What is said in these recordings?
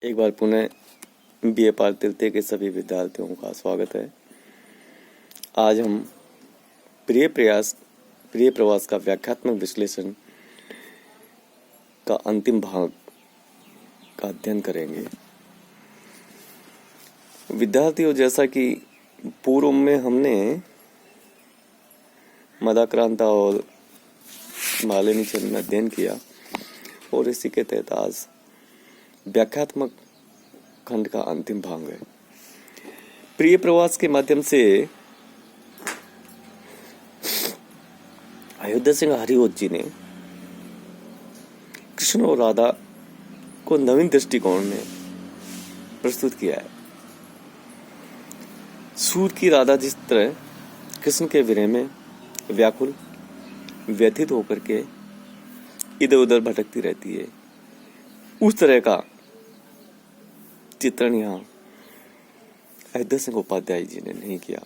एक बार पुनः बीए पाल तृतीय के सभी विद्यार्थियों का स्वागत है। आज हम प्रिय प्रवास का व्याख्यात्मक विश्लेषण का अंतिम भाग का अध्ययन करेंगे। विद्यार्थियों, जैसा कि पूर्व में हमने मदाक्रांता और मालिनी चंद में अध्ययन किया और इसी के तहत आज व्याख्यात्मक खंड का अंतिम भाग है। प्रिय प्रवास के माध्यम से अयोध्या सिंह हरिवंश जी ने कृष्ण और राधा को नवीन दृष्टिकोण में प्रस्तुत किया है। सूर की राधा जिस तरह कृष्ण के विरह में व्याकुल व्यथित होकर के इधर उधर भटकती रहती है, उस तरह का चित्रण यहाँ अयोध्या सिंह उपाध्याय जी ने नहीं किया।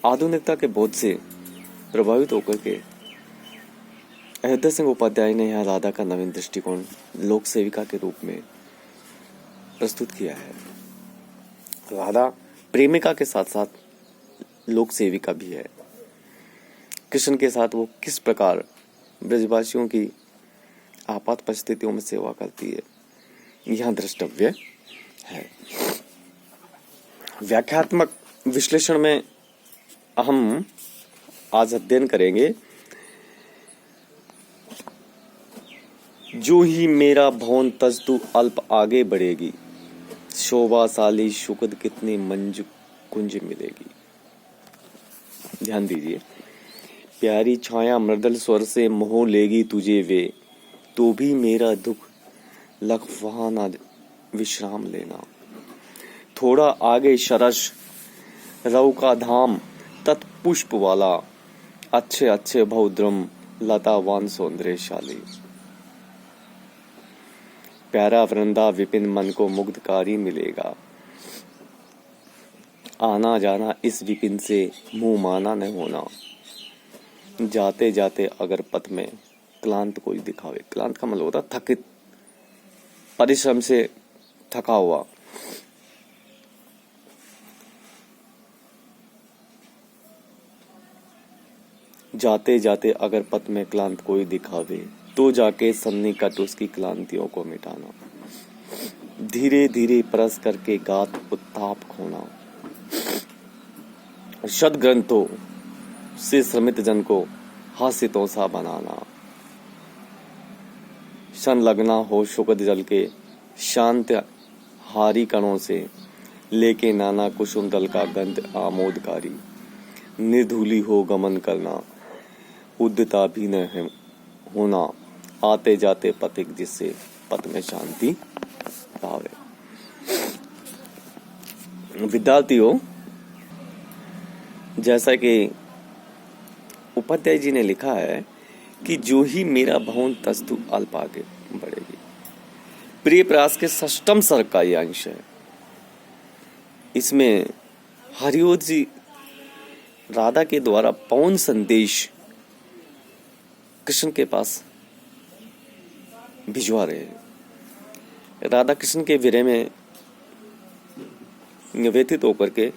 आधुनिकता के बोध से प्रभावित होकर के अयोध्या सिंह उपाध्याय ने यहाँ राधा का नवीन दृष्टिकोण लोक सेविका के रूप में प्रस्तुत किया है। राधा प्रेमिका के साथ साथ लोक सेविका भी है। कृष्ण के साथ वो किस प्रकार ब्रजवासियों की आपात परिस्थितियों में सेवा करती है, यह द्रष्टव्य है। व्याख्यात्मक विश्लेषण में हम आज अध्ययन करेंगे जो ही मेरा भवन तस्तु अल्प आगे बढ़ेगी, शोभाशाली शुकद कितनी मंजू कुंज मिलेगी। ध्यान दीजिए, प्यारी छाया मृदल स्वर से मोह लेगी तुझे वे, तो भी मेरा दुख लख वहां ना विश्राम लेना। थोड़ा आगे शरश रव का धाम तत्पुष्प वाला, अच्छे अच्छे बहुद्रम लतावान सौंदर्यशाली। प्यारा वृंदा विपिन मन को मुग्धकारी मिलेगा, आना जाना इस विपिन से मुंह माना न होना। जाते जाते अगर पथ में क्लांत कोई दिखावे, क्लांत का मतलब होता थकित, परिश्रम से थका हुआ। जाते जाते अगर पथ में क्लांत कोई दिखावे, तो जाके सन्निकट उसकी क्लांतियों को मिटाना। धीरे धीरे परस करके गात उत्ताप खोना। शत ग्रंथों से श्रमित जन को हास्यतों सा बनाना। संलग्ना हो शुकद जल के शांत हारी कणों से, लेके नाना कुसुम दल का गंध आमोदकारी। निर्धूली हो गमन करना, उद्यता भी न होना, आते जाते पथिक जिससे पथ में शांति पावे। विद्यार्थियों, जैसा कि उपाध्याय जी ने लिखा है कि जो ही मेरा भवन तस्तु अल्प आगे बढ़ेगी। प्रिय प्रयास के षष्ठम सर्ग का यह अंश है। इसमें हरिवंश जी राधा के द्वारा पवन संदेश कृष्ण के पास भिजवा रहे हैं। राधा कृष्ण के विरह में व्यथित होकर के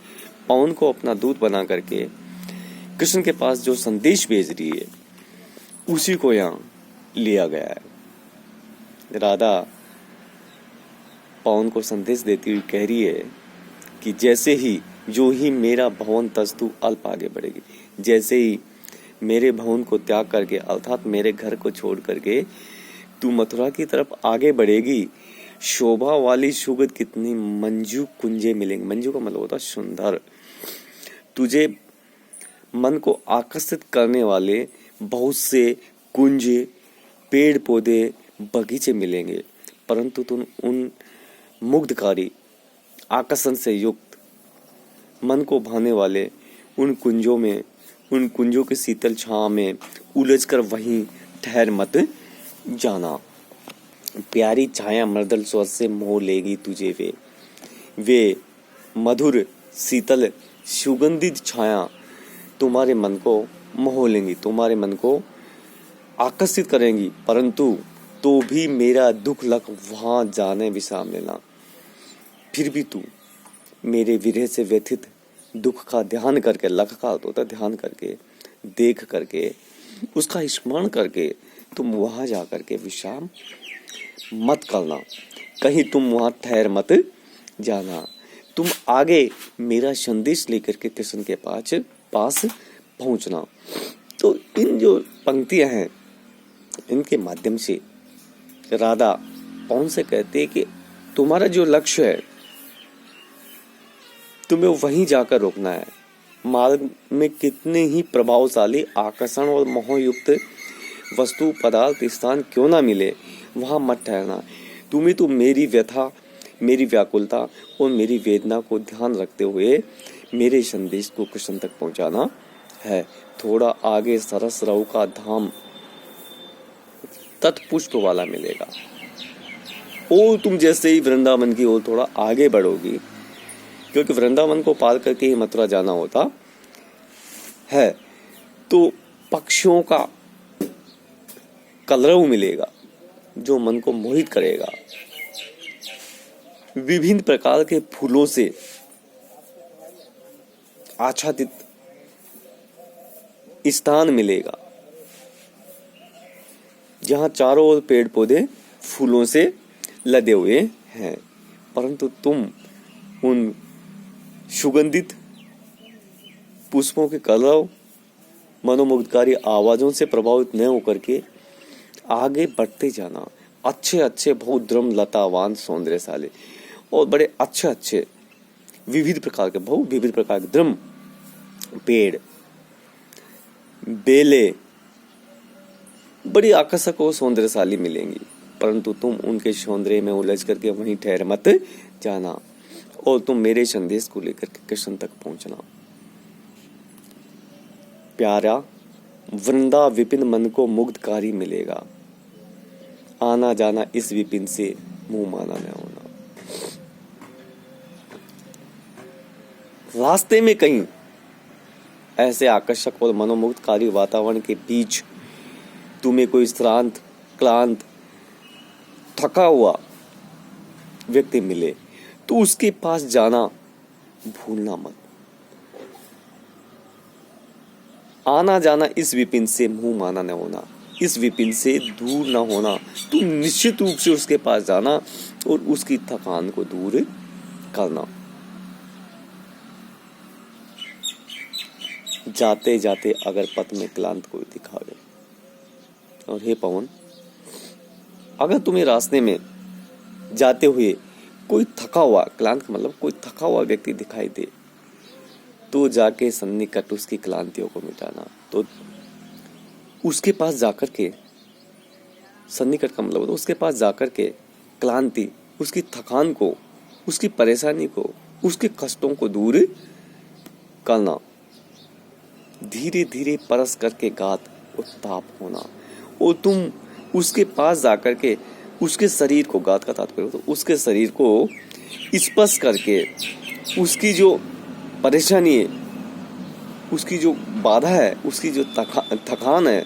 पवन को अपना दूत बना करके कृष्ण के पास जो संदेश भेज रही है, उसी को यहाँ लिया गया है। राधा पवन को संदेश देती हुई कह रही है कि जैसे ही जो ही मेरा भवन तस्तु अल्प आगे बढ़ेगी, जैसे ही मेरे भवन को त्याग करके अर्थात मेरे घर को छोड़ करके तू मथुरा की तरफ आगे बढ़ेगी, शोभा वाली सुगंध कितनी मंजू कुंजे मिलेंगे। मंजू का मतलब होता है सुंदर। तुझे मन को आकर्षित करने वाले बहुत से कुंजे, पेड़ पौधे, बगीचे मिलेंगे, परंतु तुम उन मुग्धकारी आकर्षण से युक्त मन को भाने वाले उन कुंजों की शीतल छांव में उलझकर वहीं ठहर मत जाना। प्यारी छाया मृदल स्वर से मोह लेगी तुझे वे मधुर शीतल सुगंधित छाया तुम्हारे मन को मोह लेंगी, तुम्हारे मन को आकर्षित करेंगी, परंतु तो भी मेरा दुख लग वहां जाने विश्राम लेना। फिर भी तू मेरे विरह से व्यथित दुख का ध्यान करके, लख का होता ध्यान करके, देख करके, उसका स्मरण करके तुम वहां जा करके विश्राम मत करना, कहीं तुम वहां ठहर मत जाना। तुम आगे मेरा संदेश लेकर के कृष्ण के पास पहुंचना। तो इन जो पंक्तियां हैं, इनके माध्यम से राधा पवन से कहते हैं कि तुम्हारा जो लक्ष्य है तुम्हें वहीं जाकर रोकना है। मार्ग में कितने ही प्रभावशाली आकर्षण और मोहयुक्त वस्तु पदार्थ स्थान क्यों ना मिले, वहां मत ठहरना। तुम्हें तो मेरी व्यथा, मेरी व्याकुलता और मेरी वेदना को ध्यान रखते हुए मेरे संदेश को कृष्ण तक पहुंचाना है। थोड़ा आगे सरस रऊ का धाम तत्पुष्प वाला मिलेगा। और तुम जैसे ही वृंदावन की ओर थोड़ा आगे बढ़ोगी, क्योंकि वृंदावन को पार करके ही मथुरा जाना होता है, तो पक्षियों का कलरव मिलेगा जो मन को मोहित करेगा। विभिन्न प्रकार के फूलों से आच्छादित स्थान मिलेगा, जहां चारों ओर पेड़ पौधे फूलों से लदे हुए हैं, परंतु तुम उन सुगंधित पुष्पों के कलरव, मनोमुग्धकारी आवाजों से प्रभावित न होकर के आगे बढ़ते जाना। अच्छे अच्छे बहुद्रम लतावान सौंदर्यशाली और बड़े अच्छे अच्छे विविध प्रकार के द्रम पेड़, बेले बड़ी आकर्षक और सौंदर्यशाली मिलेंगी, परंतु तुम उनके सौंदर्य में उलझ करके वहीं ठहर मत जाना और तुम मेरे संदेश को लेकर के कृष्ण तक पहुंचना। प्यारा वृंदा विपिन मन को मुग्धकारी मिलेगा, आना जाना इस विपिन से मुंह माना न होना। रास्ते में कहीं ऐसे आकर्षक और मनोमुग्धकारी वातावरण के बीच तुम्हें कोई श्रांत, क्लांत, थका हुआ व्यक्ति मिले तो उसके पास जाना भूलना मत। आना जाना इस विपिन से मुंह माना न होना, इस विपिन से दूर न होना। तुम निश्चित रूप से उसके पास जाना और उसकी थकान को दूर करना। जाते जाते अगर पथ में क्लांत कोई दिखावे, और हे पवन, अगर तुम्हें रास्ते में जाते हुए कोई थका हुआ, क्लांत मतलब कोई थका हुआ व्यक्ति दिखाई दे, तो जाके सन्निकट उसकी क्लांतियों को मिटाना। तो उसके पास जाकर के, सन्निकट का मतलब उसके पास जाकर के क्लांति, उसकी थकान को, उसकी परेशानी को, उसके कष्टों को दूर करना। धीरे धीरे परस करके गात उत्ताप होना, और तुम उसके पास जाकर के उसके शरीर को, गात का तात्पर्य तो उसके शरीर को स्पर्श करके उसकी जो परेशानी है, उसकी जो बाधा है, उसकी जो थकान है,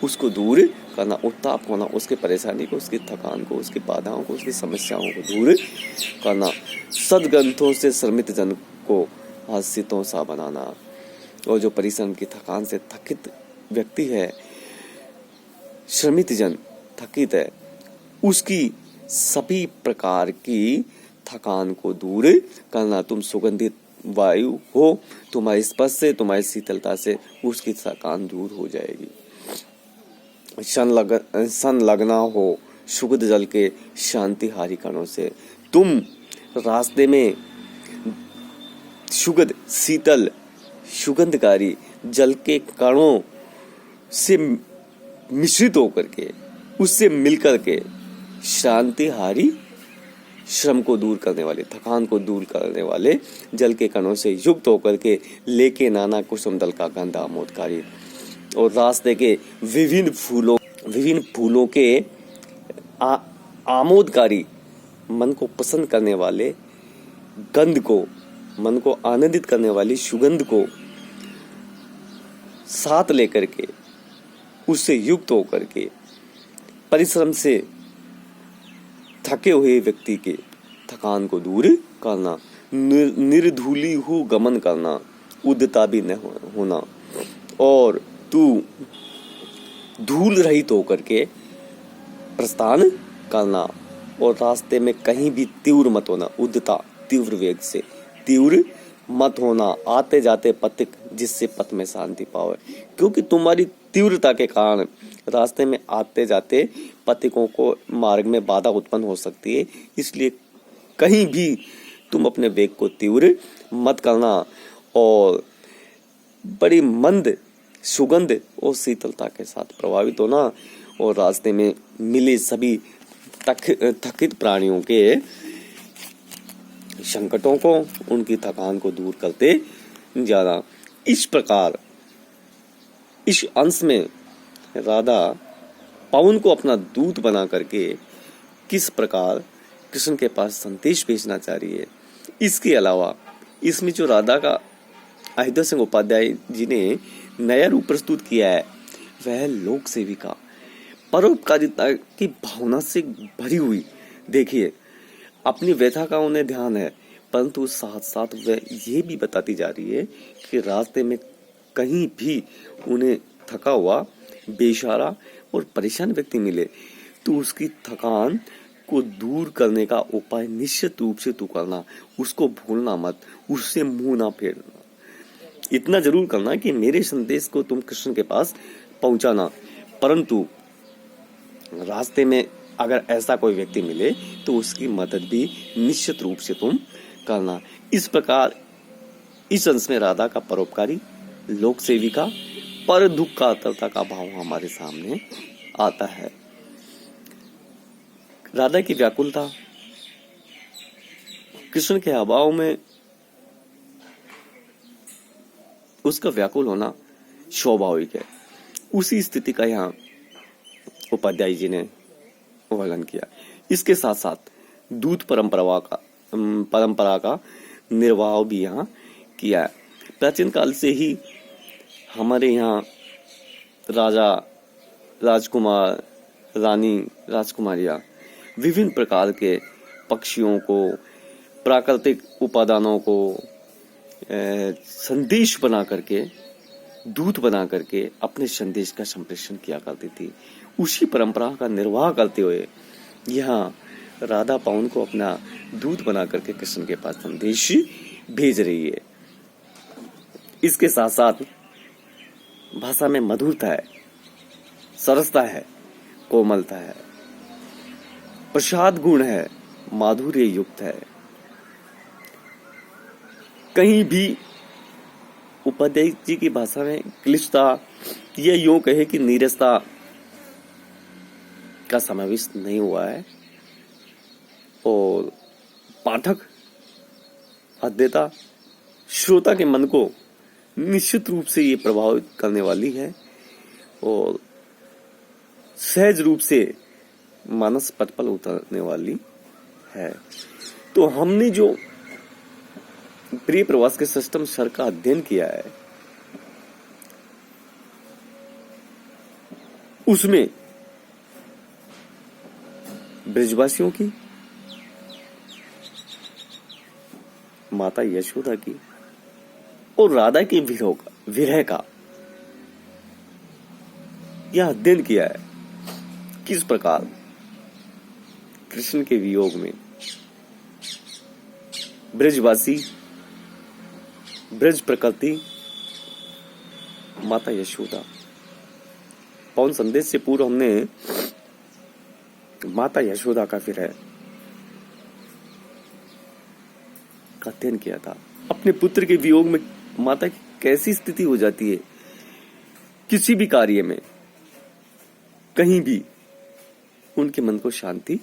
उसको दूर करना, उत्ताप होना, उसके परेशानी को, उसकी थकान को, उसकी बाधाओं को, उसकी समस्याओं को दूर करना। सदग्रंथों से श्रमित जन को हर्षितों सा बनाना। और जो परिश्रम की थकान से थकित व्यक्ति है, श्रमित जन थकित है, उसकी सभी प्रकार की थकान को दूर करना। तुम सुगंधित वायु हो, तुम्हारे स्पर्श से, तुम्हारी शीतलता से उसकी थकान दूर हो जाएगी। संलग्ना हो सुगध जल के शांतिहारी कणों से। तुम रास्ते में सुगध, शीतल, सुगंधकारी जल के कणों से मिश्रित होकर के, उससे मिलकर के शांतिहारी, श्रम को दूर करने वाले, थकान को दूर करने वाले जल के कणों से युक्त होकर के लेके नाना कुसुम दल का गंध आमोदकारी। और रास्ते के विभिन्न फूलों के आमोदकारी, मन को पसंद करने वाले गंध को, मन को आनंदित करने वाली सुगंध को साथ लेकर के, उससे युक्त होकर के परिश्रम से थके हुए व्यक्ति के थकान को दूर करना, निर्धूली हो गमन करना, उद्यता भी न होना, और तू धूल रहित होकर के प्रस्थान करना, और रास्ते में कहीं भी तीव्र मत होना, उद्यता तीव्र वेग से, तीव्र मत होना, आते जाते पथिक जिससे पथ में शांति पावे, क्योंकि तुम्हारी तीव्रता के कारण रास्ते में आते जाते पथिकों को मार्ग में बाधा उत्पन्न हो सकती है। इसलिए कहीं भी तुम अपने वेग को तीव्र मत करना, और बड़ी मंद सुगंध और शीतलता के साथ प्रभावित होना, और रास्ते में मिले सभी थकित प्राणियों के संकटों को, उनकी थकान को दूर करते जाना। इस प्रकार इस अंश में राधा पवन को अपना दूत बना करके किस प्रकार कृष्ण के पास संदेश भेजना चाह रही है। इसके अलावा इसमें जो राधा का अयोध्या सिंह उपाध्याय जी ने नया रूप प्रस्तुत किया है, वह लोक सेविका परोपकारिता की भावना से भरी हुई। देखिए, अपनी व्यथा का उन्हें ध्यान है, परंतु साथ साथ वह ये भी बताती जा रही है कि रास्ते में कहीं भी उन्हें थका हुआ, बेचारा और परेशान व्यक्ति मिले तो उसकी थकान को दूर करने का उपाय निश्चित रूप से तू करना, उसको भूलना मत, उससे मुंह ना फेरना। इतना जरूर करना कि मेरे संदेश को तुम कृष्ण के पास पहुंचाना, परंतु रास्ते में अगर ऐसा कोई व्यक्ति मिले तो उसकी मदद भी निश्चित रूप से तुम करना। इस प्रकार इस अंश में राधा का परोपकारी, लोक सेविका, पर दुख का आतरता का भाव हमारे सामने आता है। राधा की व्याकुलता, कृष्ण के अभाव में उसका व्याकुल होना स्वाभाविक है। उसी स्थिति का यहाँ उपाध्याय जी ने वर्णन किया। इसके साथ साथ दूत परंपरा का निर्वाह भी यहाँ किया है। प्राचीन काल से ही हमारे यहाँ राजा, राजकुमार, रानी, राजकुमारियां विभिन्न प्रकार के पक्षियों को, प्राकृतिक उपादानों को संदेश बना करके, दूत बना करके अपने संदेश का संप्रेषण किया करती थी। उसी परंपरा का निर्वाह करते हुए यहाँ राधा पवन को अपना दूत बना करके कृष्ण के पास संदेश भेज रही है। इसके साथ साथ भाषा में मधुरता है, सरसता है, कोमलता है, प्रसाद गुण है, माधुर्य युक्त है। कहीं भी उपाध्याय जी की भाषा में क्लिष्टता, यह यूं कहे कि नीरसता का समावेश नहीं हुआ है, और पाठक, अध्येता, श्रोता के मन को निश्चित रूप से ये प्रभावित करने वाली है, और सहज रूप से मानस पट पर उतरने वाली है। तो हमने जो प्रिय प्रवास के सिस्टम सर का अध्ययन किया है, उसमें ब्रजवासियों की, माता यशोदा की और राधा के विरह का यह अध्ययन किया है। किस प्रकार कृष्ण के वियोग में ब्रजवासी, ब्रज प्रकृति, माता यशोदा, पवन संदेश से पूर्व हमने माता यशोदा का विरह का अध्ययन किया था। अपने पुत्र के वियोग में माता की कैसी स्थिति हो जाती है, किसी भी कार्य में कहीं भी उनके मन को शांति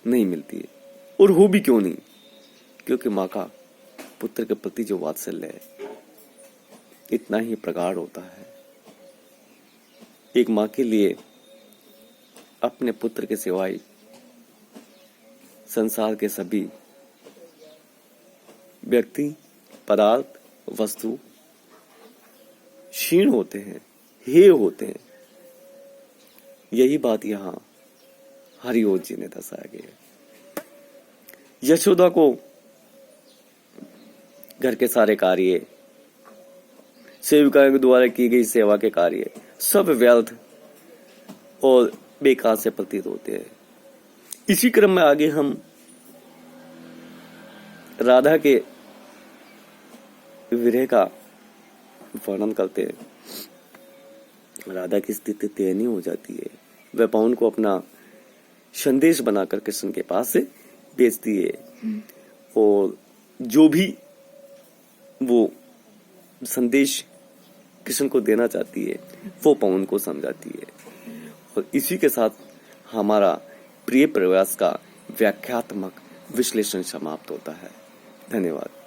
नहीं मिलती है, और हो भी क्यों नहीं, क्योंकि माँ का पुत्र के प्रति जो वात्सल्य है इतना ही प्रगाढ़ होता है। एक माँ के लिए अपने पुत्र के सिवाय संसार के सभी व्यक्ति, पदार्थ, वस्तु क्षीण होते हैं, हेय होते हैं। यही बात यहाँ हरिओत जी ने दर्शाया गया है। यशोदा को घर के सारे कार्य, सेविका के द्वारा की गई सेवा के कार्य सब व्यर्थ और बेकार से प्रतीत होते हैं। इसी क्रम में आगे हम राधा के विरह का वर्णन करते हैं। राधा की स्थिति दयनीय हो जाती है। वह पवन को अपना संदेश बनाकर कृष्ण के पास से भेजती है और जो भी वो संदेश कृष्ण को देना चाहती है वो पवन को समझाती है। और इसी के साथ हमारा प्रिय प्रयास का व्याख्यात्मक विश्लेषण समाप्त होता है। धन्यवाद।